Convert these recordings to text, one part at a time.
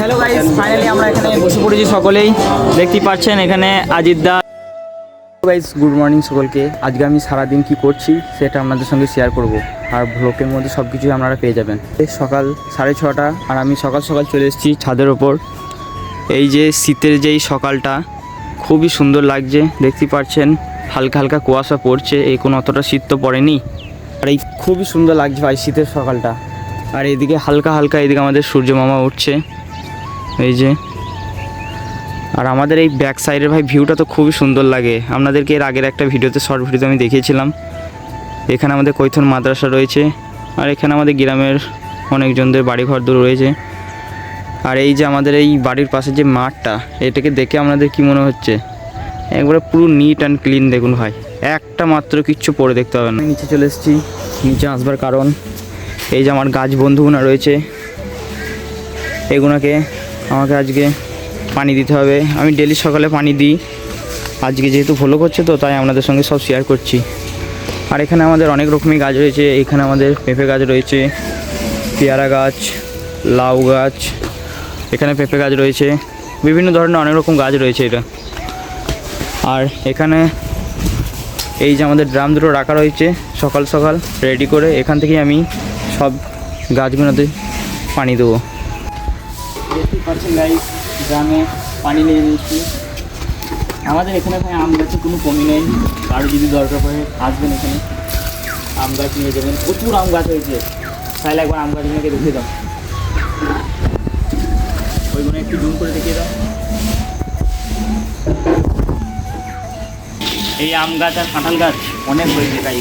Hello guys, finally আমরা এখানে বসে পড়েছি সকলেই। দেখতে পাচ্ছেন এখানে আজিদ দা। গাইস গুড মর্নিং সকলকে। আজকে আমি সারাদিন কি করছি সেটা আপনাদের সঙ্গে শেয়ার করব, আর ব্লগের মধ্যে সব কিছুই আপনারা পেয়ে যাবেন। সকাল 6:30 আর আমি সকাল সকাল চলে এসেছি ছাদের ওপর। এই যে শীতের যেই সকালটা খুবই সুন্দর লাগছে, দেখতে পাচ্ছেন হালকা হালকা কুয়াশা পড়ছে, এই কোনো অতটা শীত তো পড়েনি, আর এই খুবই সুন্দর লাগছে ভাই শীতের সকালটা। আর এইদিকে হালকা হালকা এইদিকে আমাদের সূর্য মামা উঠছে এই যে। আর আমাদের এই ব্যাক সাইডের ভাই ভিউটা তো খুবই সুন্দর লাগে, আপনাদেরকে এর আগের একটা ভিডিওতে শর্ট ভিডিওতে আমি দেখিয়েছিলাম। এখানে আমাদের কৈথন মাদ্রাসা রয়েছে, আর এখানে আমাদের গ্রামের অনেকজনদের বাড়িঘর দূর রয়েছে। আর এই যে আমাদের এই বাড়ির পাশে যে মাঠটা, এটাকে দেখে আপনাদের কি মনে হচ্ছে? একবারে পুরো নিট অ্যান্ড ক্লিন। দেখুন ভাই, একটা মাত্র কিচ্ছু পড়ে দেখতে হবে না। নিচে চলে এসেছি, নিচে আসবার কারণ এই যে আমার গাছ বন্ধুগুনা রয়েছে, এগুলোকে আমাকে আজকে পানি দিতে হবে। আমি ডেলি সকালে পানি দিই, আজকে যেহেতু ফলো করছে তো তাই আপনাদের সঙ্গে সব শেয়ার করছি। আর এখানে আমাদের অনেক রকমই গাছ রয়েছে, এখানে আমাদের পেঁপে গাছ রয়েছে, পেয়ারা গাছ, লাউ গাছ, এখানে পেঁপে গাছ রয়েছে, বিভিন্ন ধরনের অনেক রকম গাছ রয়েছে এটা। আর এখানে এই যে আমাদের ড্রাম দুটো রাখা রয়েছে সকাল সকাল রেডি করে, এখান থেকেই আমি সব গাছগুলোতে পানি দেবো। দেখতে পাচ্ছেন গাইস, ড্রামে পানি নিয়ে নিচ্ছি। আমাদের এখানে ভাই আম গাছের কোনো কমি নেই, কারো যদি দরকার পড়ে আসবেন এখানে, আম গাছ নিয়ে যাবেন। প্রচুর আম গাছ হয়েছে, তাহলে একবার আম গাছগুলোকে দেখিয়ে দাও, ওইগুলো একটু জুম করে দেখিয়ে দাও। এই আম গাছ আর কাঁঠাল গাছ অনেক হয়েছে, তাই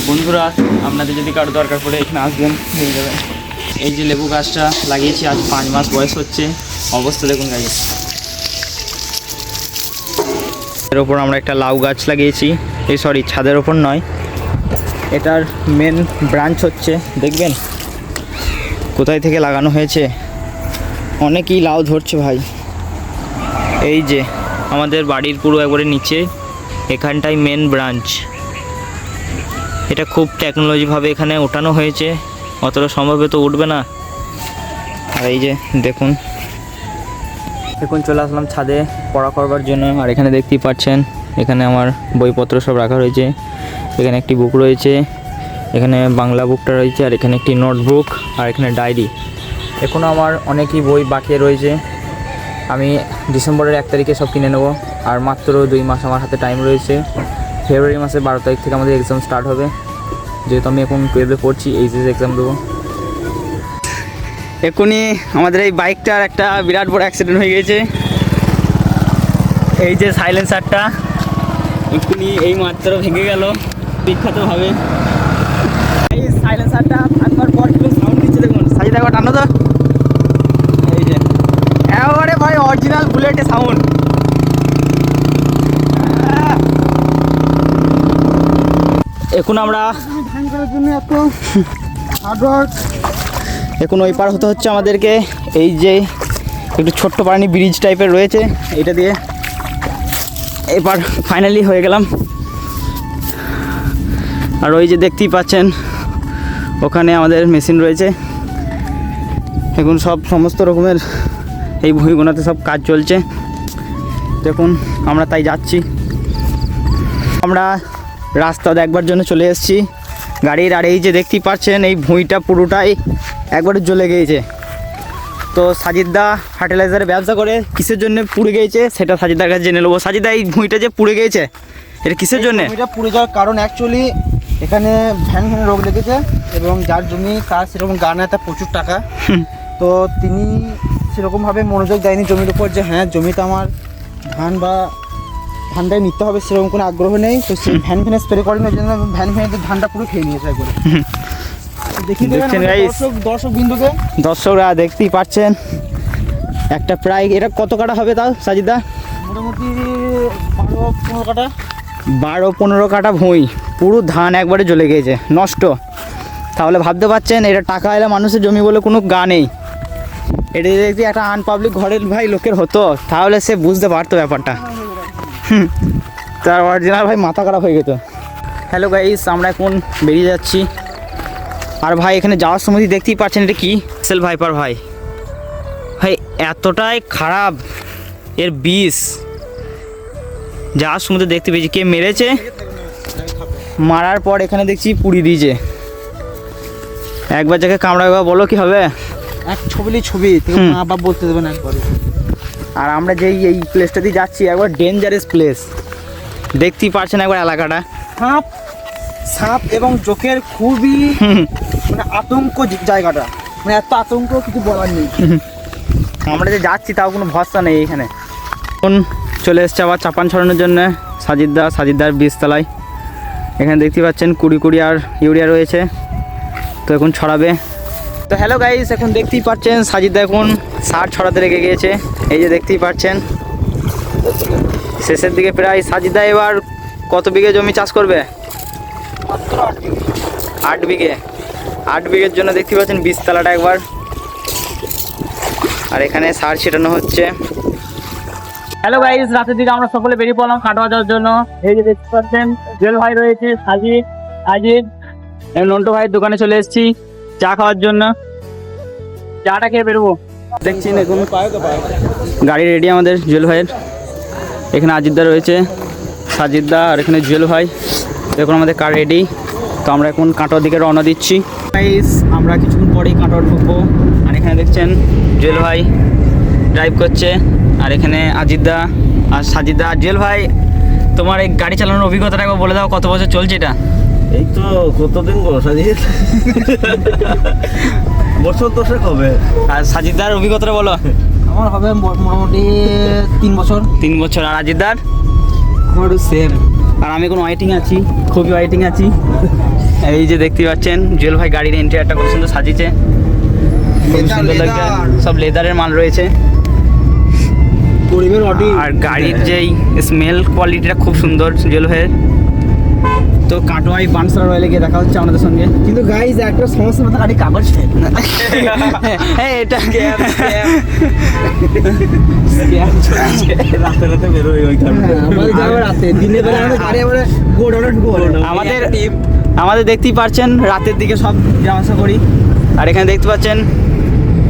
বন্ধুরা আপনাদের যদি কারো দরকার পড়ে এখানে আসবেন, হয়ে যাবে। এই যে লেবু গাছটা লাগিয়েছি, আজ 5 মাস বয়স হচ্ছে, অবস্থা দেখুন গাছ। এর ওপর আমরা একটা লাউ গাছ লাগিয়েছি, এই সরি ছাদের ওপর নয়, এটার মেন ব্রাঞ্চ হচ্ছে, দেখবেন কোথায় থেকে লাগানো হয়েছে, অনেকই লাউ ধরছে ভাই। এই যে আমাদের বাড়ির পুরো একবারে নিচে এখানটাই মেন ব্রাঞ্চ, এটা খুব টেকনোলজিভাবে এখানে ওঠানো হয়েছে, অতটা সম্ভবে তো উঠবে না। আর এই যে দেখুন, এখন চলে আসলাম ছাদে পড়া করবার জন্য। আর এখানে দেখতেই পাচ্ছেন এখানে আমার বইপত্র সব রাখা রয়েছে, এখানে একটি বুক রয়েছে, এখানে বাংলা বুকটা রয়েছে, আর এখানে একটি নোটবুক, আর এখানে ডায়েরি। এখনও আমার অনেকই বই বাকি রয়েছে, আমি ডিসেম্বরের 1 তারিখে সব কিনে নেব। আর মাত্র 2 মাস আমার হাতে টাইম রয়েছে, ফেব্রুয়ারি মাসের 12 তারিখ থেকে আমাদের এক্সাম স্টার্ট হবে, যেহেতু আমি এখন 12-এ পড়ছি, এইচএস এক্সাম দেবো। এখনই আমাদের এই বাইকটার একটা বিরাট বড় অ্যাক্সিডেন্ট হয়ে গেছে, এই যে সাইলেন্সারটা এখনই এই মাত্র ভেঙে গেল বিখ্যাতভাবে। এই সাইলেন্সারটা ভাঙবার পর কিন্তু সাউন্ড দিচ্ছে, দেখুন সাইড একবার টানো তো, এই যে একেবারে ভাই অরিজিনাল বুলেটের সাউন্ড। এখন আমরা এখন ওই পার হতে হচ্ছে আমাদেরকে, এই যে একটু ছোট্ট পানি ব্রিজ টাইপের রয়েছে, এটা দিয়ে এবার ফাইনালি হয়ে গেলাম। আর ওই যে দেখতেই পাচ্ছেন ওখানে আমাদের মেশিন রয়েছে, এখন সমস্ত রকমের এই ভুঁইগুলোতে সব কাজ চলছে, দেখুন আমরা তাই যাচ্ছি। আমরা রাস্তা দেখবার জন্য চলে এসেছি গাড়ির। আর এই যে দেখতেই পাচ্ছেন এই ভুঁইটা পুরোটাই একবারে জ্বলে গিয়েছে। তো সাজিদদা ফার্টিলাইজারের ব্যবসা করে, কিসের জন্য পুড়ে গিয়েছে সেটা সাজিদার কাছে জেনে নেবো। সাজিদা, এই ভুঁইটা যে পুড়ে গিয়েছে এটা কিসের জন্য? এটা পুড়ে যাওয়ার কারণ অ্যাকচুয়ালি এখানে ভ্যান রোগ লেগেছে, এবং যার জমি তার সেরকম গান আছে, প্রচুর টাকা, তো তিনি সেরকমভাবে মনোযোগ দেয়নি জমির উপর, যে হ্যাঁ জমিতে আমার ধানটাই নিতে হবে, সেরকম কোনো আগ্রহ নেই। তো সে ভ্যানে স্প্রে করেনি, ওই জন্য ভ্যানে ধানটা পুরো খেয়ে নিয়েছে একবারে। দর্শক বিন্দুকে, দর্শকরা দেখতেই পাচ্ছেন একটা প্রায় এটা কত কাটা হবে তাও সাজিদা? মোটামুটি 12-15 কাটা। 12-15 কাটা ভুঁই, পুরো ধান একবারে জ্বলে গিয়েছে, নষ্ট। তাহলে ভাবতে পারছেন এটা টাকা এলে মানুষের জমি বলে কোনো গা নেই। এটা যদি একটা আনপাবলিক ঘরের ভাই লোকের হতো তাহলে সে বুঝতে পারতো ব্যাপারটা, তার অরিজিনাল ভাই মাথা খারাপ হয়ে যেত। হ্যালো গাইস, আমরা এখন বেরিয়ে যাচ্ছি। আর ভাই এখানে যাওয়ার সময় দেখতেই পাচ্ছেন এটা কি সেল ভাইপার ভাই, ভাই এতটাই খারাপ এর বিষ, যা সমুদ্রে দেখতে পেয়েছি। কে মেরেছে, মারার পর এখানে দেখছি পুড়ি দিয়েছে। একবার যাকে কামড়াবে বলো কি হবে? এক ছবি মা বাপ বলতে দেবে না একবার। আর আমরা যেই এই প্লেসটা দিয়ে যাচ্ছি একবার ডেঞ্জারাস প্লেস, দেখতেই পারছেন একবার এলাকাটা। সাপ এবং জোকের খুবই মানে আতঙ্ক জায়গাটা, মানে এত আতঙ্ক কিছু বলার নেই। আমরা যে যাচ্ছি তাও কোনো ভরসা নেই এখানে। এখন চলে এসছে আবার চাপান ছড়ানোর জন্য সাজিদার বীজতলায়। এখানে দেখতে পাচ্ছেন কুড়ি আর ইউরিয়া রয়েছে, তো এখন ছড়াবে। তো হ্যালো গাইস, এখন দেখতেই পাচ্ছেন সাজিদা এখন সার ছড়াতে লেগে গিয়েছে। এই যে দেখতেই পাচ্ছেন শেষের দিকে প্রায়। সাজিদা এবার কত বিঘে জমি চাষ করবে? 8 বিঘে। 8 বিঘের জন্য দেখতে পাচ্ছেন বীজতলাটা একবার। আর এখানে সার ছিটানো হচ্ছে। হ্যালো গাইস, রাতের দিকে আমরা সকলে বেরিয়ে পড়লাম কাটোয়া যাওয়ার জন্য। এই যে দেখতে পাচ্ছেন জুয়েল ভাই রয়েছে, আজিদ, নন্টু ভাইয়ের দোকানে চলে এসেছি চা খাওয়ার জন্য। চাটা খেয়ে বেরোবো। দেখছেন এখন গাড়ি রেডি আমাদের জুয়েল ভাইয়ের। এখানে আজিদদা রয়েছে, সাজিদদা, আর এখানে জুয়েল ভাই। এখন আমাদের কার রেডি, তো আমরা এখন কাটোয়ার দিকে রওনা দিচ্ছি। গাইস আমরা কিছুক্ষণ পরেই কাটোয়া ঢুকবো। আর এখানে দেখছেন জুয়েল ভাই ড্রাইভ করছে, আর এখানে আজিদদা আর সাজিদা। জুয়েল ভাই, তোমার এই গাড়ি চালানোর অভিজ্ঞতাটা একবার বলে দাও, কত বছর চলছে এটা? এই তো কতদিন গো সাজিদ, বছর 10 হবে। আর সাজিদার অভিজ্ঞতাটা বলো। আমার হবে মোটামুটি 3 বছর। 3 বছর। আর আজিদার? আমারও সেম। আর আমি এখন ওয়াইটিং আছি, খুবই ওয়াইটিং আছি। এই যে দেখতে পাচ্ছেন জুয়েল ভাই গাড়ির ইন্টেরিয়রটা খুব সুন্দর সাজিয়েছে, খুব সুন্দর লাগছে। সব লেদারের মাল রয়েছে। আর গাড়ির যেই স্মেল কোয়ালিটিটা খুব সুন্দর জুয়েল ভাইয়ের। তো কাটোয়াই বানসারা রয়েলে গিয়ে দেখা হচ্ছে আমাদের সঙ্গে। কিন্তু গাইজ একটা সমস্যা মতো গাড়ি কাগজ এটা রাতে রাতে বেরোই ওই কারণে। আমাদের যাবো রাতে, দিনের বেলা আমাদের গাড়ি আবার গোডাউনে ঢুকবো। আমাদের দেখতেই পাচ্ছেন রাতের দিকে সব যাওয়া আসা করি। আর এখানে দেখতে পাচ্ছেন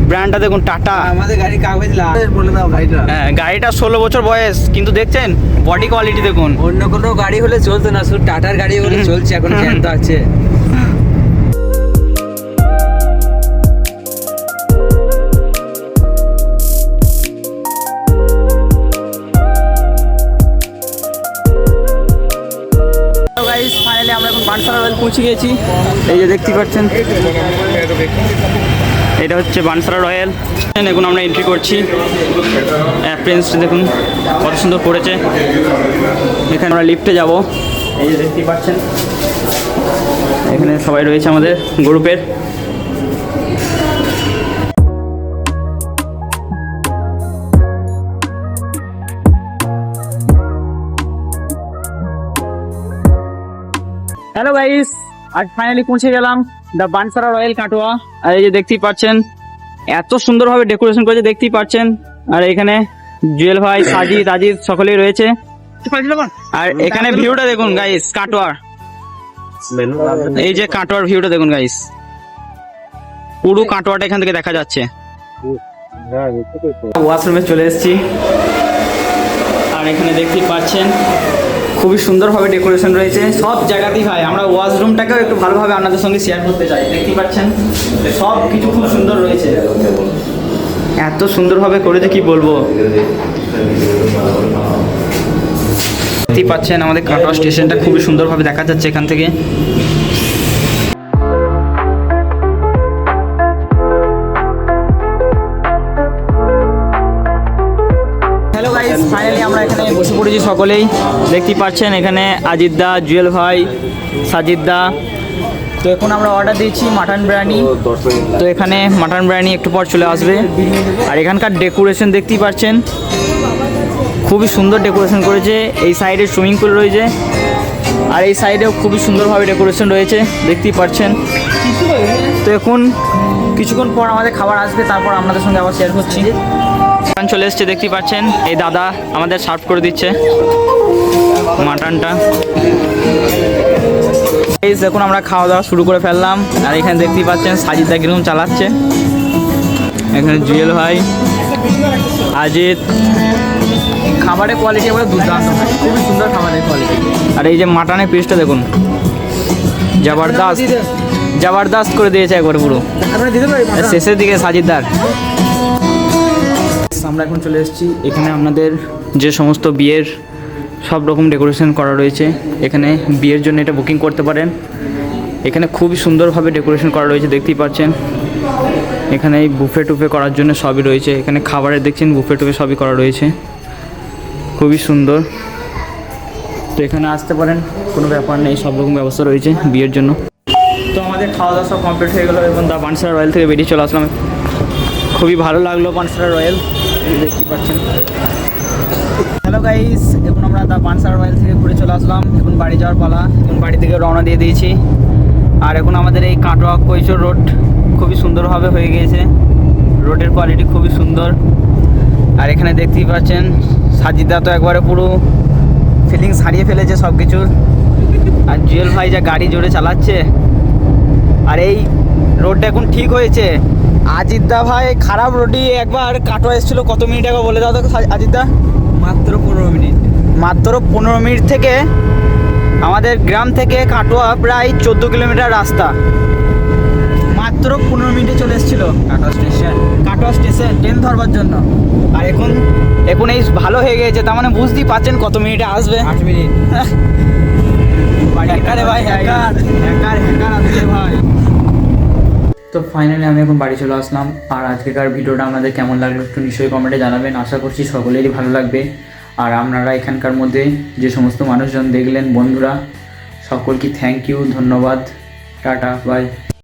ব্র্যান্ডটা দেখুন, টাটা। আমাদের গাড়ি কাগজ বলে দাও গাড়িটা। হ্যাঁ, গাড়িটা 16 বছর বয়স, কিন্তু দেখছেন বডি কোয়ালিটি দেখুন। অন্য কোনো গাড়ি হলে চলতো না, শুধু টাটার গাড়ি হলে চলছে। এখন ফ্যান তো আছে। ফাইনালি আমরা এখন বানসারা রয়েল পৌঁছে গেছি। এই যে দেখতে পাচ্ছেন এটা হচ্ছে বানসারা রয়েল। এখন আমরা এন্ট্রি করছি। অ্যাপ্রেন্স দেখুন কত সুন্দর করেছে। এখানে আমরা লিফটে যাব। এই যে দেখতে পাচ্ছেন এখানে সবাই রয়েছে আমাদের গ্রুপের। হ্যালো গাইস, আজ ফাইনালি পৌঁছে গেলাম দ্য বানসারা রয়েল কাটোয়া। আর এই যে দেখতেই পাচ্ছেন এত সুন্দরভাবে ডেকোরেশন করেছে, দেখতেই পাচ্ছেন। আর এখানে জুয়েল ভাই, আজিদ সকলেই রয়েছে। আর এখানে ভিউটা দেখুন গাইস, কাটোয়ার এই যে কাটোয়ার ভিউটা দেখুন গাইস, পুরো কাটোয়াটা এখান থেকে দেখা যাচ্ছে। ওয়াশরুমে চলে এসেছি। আর এখানে দেখতেই পাচ্ছেন খুবই সুন্দরভাবে ডেকোরেশন রয়েছে সব জায়গাতেই। ভাই আমরা ওয়াশরুমটাকেও একটু ভালোভাবে আপনাদের সঙ্গে শেয়ার করতে চাই। দেখতেই পাচ্ছেন সব কিছু খুব সুন্দর রয়েছে, এত সুন্দরভাবে করেছে কি বলবো। দেখতেই পাচ্ছেন আমাদের কাটোয়া স্টেশনটা খুবই সুন্দরভাবে দেখা যাচ্ছে এখান থেকে। হ্যালো গাইস, ফাইনালি আমরা এখানে বসে পড়েছি সকলেই। দেখতেই পাচ্ছেন এখানে আজিদদা, জুয়েল ভাই, সাজিদদা। তো এখন আমরা অর্ডার দিয়েছি মাটন বিরিয়ানি। তো এখানে মাটন বিরিয়ানি একটু পর চলে আসবে। আর এখানকার ডেকোরেশন দেখতেই পাচ্ছেন খুবই সুন্দর ডেকোরেশন করেছে। এই সাইডে সুইমিং পুল রয়েছে, আর এই সাইডেও খুবই সুন্দরভাবে ডেকোরেশন রয়েছে, দেখতেই পাচ্ছেন। তো এখন কিছুক্ষণ পর আমাদের খাবার আসবে, তারপর আপনাদের সঙ্গে আবার শেয়ার করছি। চলে এসছে, দেখতেই পাচ্ছেন এই দাদা আমাদের সার্ভ করে দিচ্ছে মাটনটা। এখন আমরা খাওয়া দাওয়া শুরু করে ফেললাম। আর এখানে দেখতেই পাচ্ছেন সাজিদা কিরকম চালাচ্ছে। এখানে জুয়েল ভাই, আজিত খাবারের কোয়ালিটি আমরা দুর্দান্ত, খুবই সুন্দর খাবারের কোয়ালিটি। আর এই যে মাটনের পিসটা দেখুন, জবরদস্ত জবরদস্ত করে দিয়েছে একবার পুরো। আর শেষের দিকে সাজিদার। আমরা এখন চলে এসেছি এখানে, আপনাদের যে সমস্ত বিয়ের সব রকম ডেকোরেশন করা রয়েছে। এখানে বিয়ের জন্য এটা বুকিং করতে পারেন। এখানে খুবই সুন্দরভাবে ডেকোরেশন করা রয়েছে, দেখতেই পাচ্ছেন। এখানে এই বুফে টুফে করার জন্য সবই রয়েছে। এখানে খাবারের দেখছেন বুফে টুফে সবই করা রয়েছে, খুবই সুন্দর। তো এখানে আসতে পারেন, কোনো ব্যাপার নেই, সব রকম ব্যবস্থা রয়েছে বিয়ের জন্য। তো আমাদের খাওয়া দাওয়া সব কমপ্লিট হয়ে গেলো এবং দা পানসারা রয়্যাল থেকে বেরিয়ে চলে আসলাম। খুবই ভালো লাগলো পানসারা রয়্যাল, দেখতেই পাচ্ছেন। হ্যালো গাইস, এখন আমরা দা পানসারা রয়্যাল থেকে ঘুরে চলে আসলাম। এখন বাড়ি যাওয়ার পালা, এখন বাড়ি থেকে রওনা দিয়ে দিয়েছি। আর এখন আমাদের এই কাটোয়া কৈশোর রোড খুবই সুন্দরভাবে হয়ে গিয়েছে, রোডের কোয়ালিটি খুবই সুন্দর। আর এখানে দেখতেই পাচ্ছেন সাজিদা তো একবারে পুরো ফিলিংস হারিয়ে ফেলেছে সব কিছুর। আর জুয়েল ভাই যা গাড়ি জোরে চালাচ্ছে। আর এই রোডটা এখন ঠিক হয়েছে। আজিদা ভাই খারাপ রোডই একবার কাটোয়া এসেছিলো, কত মিনিট আগে বলে দাও তো আজিদা? মাত্র 15 মিনিট। মাত্র 15 মিনিট থেকে আমাদের গ্রাম থেকে কাটোয়া প্রায় 14 কিলোমিটার রাস্তা, মাত্র 15 মিনিটে চলে এসেছিলো কাটোয়া স্টেশন ট্রেন ধরবার জন্য। আর এখন এই ভালো হয়ে গেছে, তার মানে বুঝতেই পারছেন কত মিনিটে আসবে। 8 মিনিট। হ্যাকারে ভাই, হ্যাকার আসছে ভাই। তো ফাইনালি আমি এখন বাড়ি চলে আসলাম। আর আজকেকার ভিডিওটা আপনাদের কেমন লাগলো একটু নিশ্চয়ই কমেন্টে জানাবেন। আশা করছি সকলেরই ভালো লাগবে। আর আপনারা এখানকার মধ্যে যে সমস্ত মানুষজন দেখলেন, বন্ধুরা, সকলকে থ্যাংক ইউ, ধন্যবাদ, টাটা, বাই।